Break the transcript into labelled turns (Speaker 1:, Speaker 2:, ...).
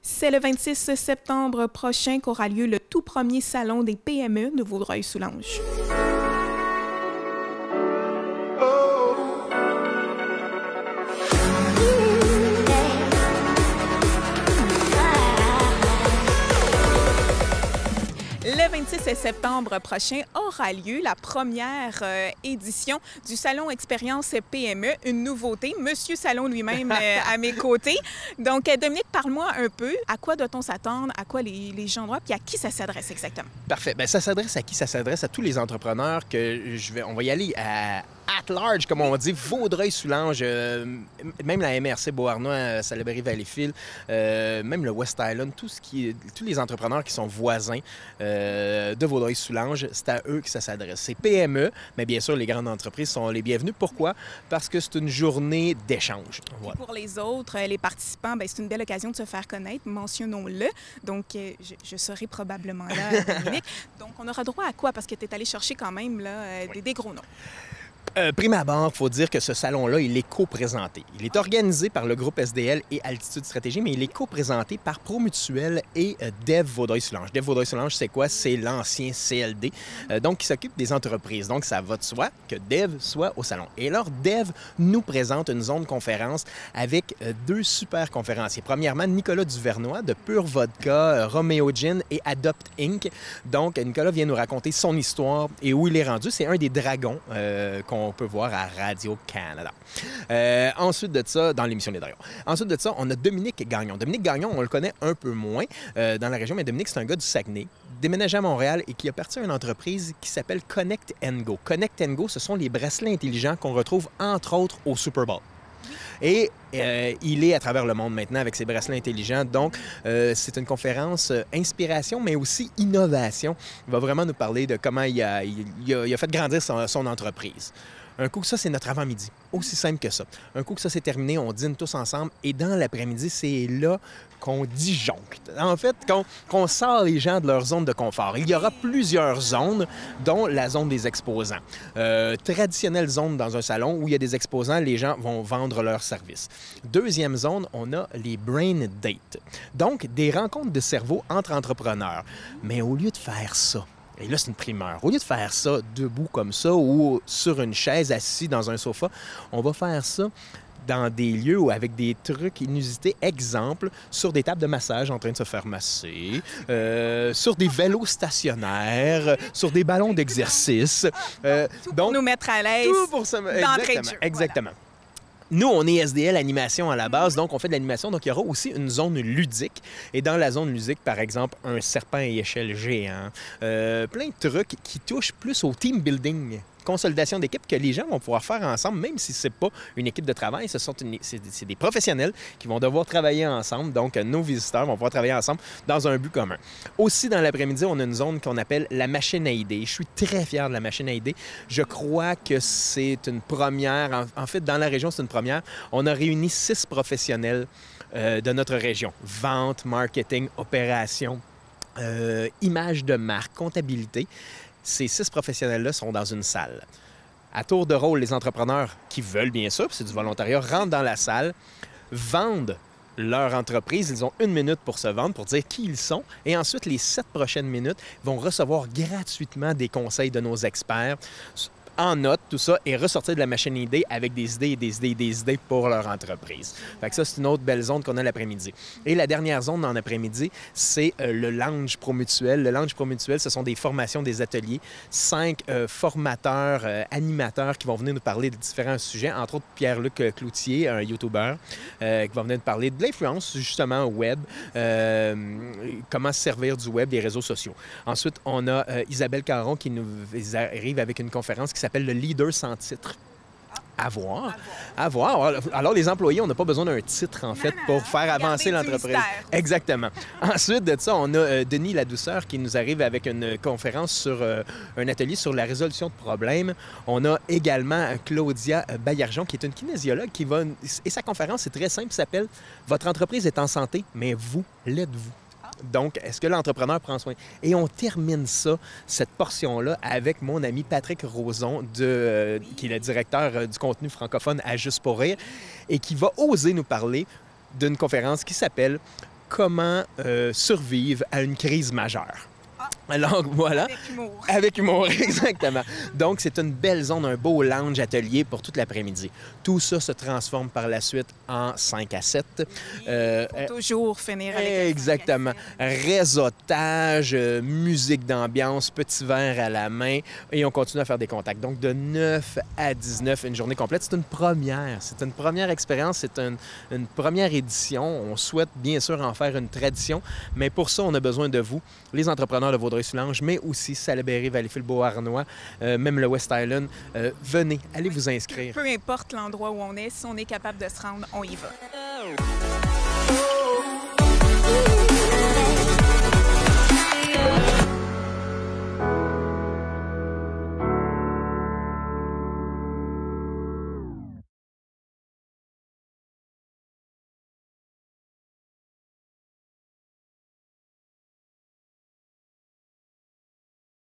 Speaker 1: C'est le 26 septembre prochain qu'aura lieu le tout premier salon des PME de Vaudreuil-Soulanges. Le 26 septembre prochain aura lieu la première édition du Salon Expérience PME, une nouveauté. Monsieur Salon lui-même à mes côtés. Donc, Dominique, parle-moi un peu. À quoi doit-on s'attendre? À quoi les gens doivent? Puis à qui ça s'adresse exactement?
Speaker 2: Parfait. Bien, ça s'adresse à qui? Ça s'adresse à tous les entrepreneurs on va y aller at large, comme on dit, Vaudreuil-Soulanges, même la MRC Beauharnois, Salaberry-Valleyfield, même le West Island, tous les entrepreneurs qui sont voisins de Vaudreuil-Soulanges, c'est à eux que ça s'adresse. C'est PME, mais bien sûr, les grandes entreprises sont les bienvenues. Pourquoi? Parce que c'est une journée d'échange. Voilà.
Speaker 1: Pour les autres, les participants, c'est une belle occasion de se faire connaître, mentionnons-le. Donc, je serai probablement là, Dominique. Donc, on aura droit à quoi? Parce que tu es allé chercher quand même là,
Speaker 2: Oui.
Speaker 1: des gros noms.
Speaker 2: Prime abord, il faut dire que ce salon-là, il est co-présenté. Il est organisé par le groupe SDL et Altitude Stratégie, mais il est co-présenté par Promutuel et Dev Vaudreuil-Soulanges. Dev Vaudreuil-Soulanges, c'est quoi? C'est l'ancien CLD, donc qui s'occupe des entreprises. Donc, ça va de soi que Dev soit au salon. Et alors, Dev nous présente une zone conférence avec deux super conférenciers. Premièrement, Nicolas Duvernois de Pure Vodka, Romeo Gin et Adopt Inc. Donc, Nicolas vient nous raconter son histoire et où il est rendu. C'est un des dragons qu'on peut voir à Radio-Canada. Ensuite de ça, dans l'émission Les Dragons. Ensuite de ça, on a Dominique Gagnon. Dominique Gagnon, on le connaît un peu moins dans la région, mais Dominique, c'est un gars du Saguenay, déménagé à Montréal et qui a parti à une entreprise qui s'appelle Connect & Go. Connect & Go, ce sont les bracelets intelligents qu'on retrouve entre autres au Super Bowl. Et il est à travers le monde maintenant avec ses bracelets intelligents. Donc, c'est une conférence inspiration, mais aussi innovation. Il va vraiment nous parler de comment il a fait grandir son entreprise. Un coup que ça, c'est notre avant-midi. Aussi simple que ça. Un coup que ça, c'est terminé, on dîne tous ensemble. Et dans l'après-midi, c'est là qu'on disjoncte. En fait, qu'on sort les gens de leur zone de confort. Il y aura plusieurs zones, dont la zone des exposants. Traditionnelle zone dans un salon où il y a des exposants, les gens vont vendre leurs services. Deuxième zone, on a les brain dates. Donc, des rencontres de cerveau entre entrepreneurs. Mais au lieu de faire ça, et là, c'est une primeur. Au lieu de faire ça debout comme ça ou sur une chaise assis dans un sofa, on va faire ça dans des lieux où, avec des trucs inusités. Exemple, sur des tables de massage en train de se faire masser, sur des vélos stationnaires, sur des ballons d'exercice.
Speaker 1: Tout pour nous mettre à l'aise d'entrée de jeu.
Speaker 2: Exactement. Voilà. Nous, on est SDL Animation à la base, donc on fait de l'animation. Donc, il y aura aussi une zone ludique. Et dans la zone ludique, par exemple, un serpent à échelle géant. Plein de trucs qui touchent plus au team building, consolidation d'équipe que les gens vont pouvoir faire ensemble, même si ce n'est pas une équipe de travail. C'est des professionnels qui vont devoir travailler ensemble. Donc, nos visiteurs vont pouvoir travailler ensemble dans un but commun. Aussi, dans l'après-midi, on a une zone qu'on appelle la machine à idées. Je suis très fier de la machine à idées. Je crois que c'est une première. En fait, dans la région, c'est une première. On a réuni 6 professionnels de notre région. Vente, marketing, opération, image de marque, comptabilité. Ces 6 professionnels-là sont dans une salle. À tour de rôle, les entrepreneurs qui veulent bien ça, puis c'est du volontariat, rentrent dans la salle, vendent leur entreprise. Ils ont 1 minute pour se vendre, pour dire qui ils sont. Et ensuite, les 7 prochaines minutes, vont recevoir gratuitement des conseils de nos experts en note, tout ça, et ressortir de la machine à idées avec des idées et des idées et des idées pour leur entreprise. Fait que ça, c'est une autre belle zone qu'on a l'après-midi. Et la dernière zone en après-midi, c'est le lounge Promutuel. Le lounge Promutuel, ce sont des formations, des ateliers. 5 formateurs, animateurs qui vont venir nous parler de différents sujets, entre autres Pierre-Luc Cloutier, un YouTuber, qui va venir nous parler de l'influence, justement, web, comment se servir du web, des réseaux sociaux. Ensuite, on a Isabelle Caron qui nous arrive avec une conférence qui s'appelle le leader sans titre. À voir. À voir. Alors, les employés, on n'a pas besoin d'un titre, en fait, pour faire avancer l'entreprise. Exactement. Ensuite de ça, on a Denis Ladouceur qui nous arrive avec une conférence sur un atelier sur la résolution de problèmes. On a également Claudia Baillargeon, qui est une kinésiologue, qui va... Et sa conférence est très simple, s'appelle « Votre entreprise est en santé, mais vous, l'êtes-vous ». Donc, est-ce que l'entrepreneur prend soin? Et on termine ça, cette portion-là, avec mon ami Patrick Roson, qui est le directeur du contenu francophone à Juste pour rire, et qui va oser nous parler d'une conférence qui s'appelle comment survivre à une crise majeure. Alors, voilà.
Speaker 1: Avec humour.
Speaker 2: Avec humour, exactement. Donc, c'est une belle zone, un beau lounge atelier pour toute l'après-midi. Tout ça se transforme par la suite en 5 à 7.
Speaker 1: Faut toujours finir avec un
Speaker 2: Exactement.
Speaker 1: 5 à 7.
Speaker 2: Réseautage, musique d'ambiance, petit verre à la main et on continue à faire des contacts. Donc, de 9 à 19, une journée complète. C'est une première. C'est une première expérience. C'est une première édition. On souhaite bien sûr en faire une tradition, mais pour ça, on a besoin de vous, les entrepreneurs de Vaudreuil-Soulanges, mais aussi Salaberry, Valleyfield-Beauharnois, même le West Island. Venez, allez vous inscrire.
Speaker 1: Peu importe l'endroit où on est, si on est capable de se rendre, on y va.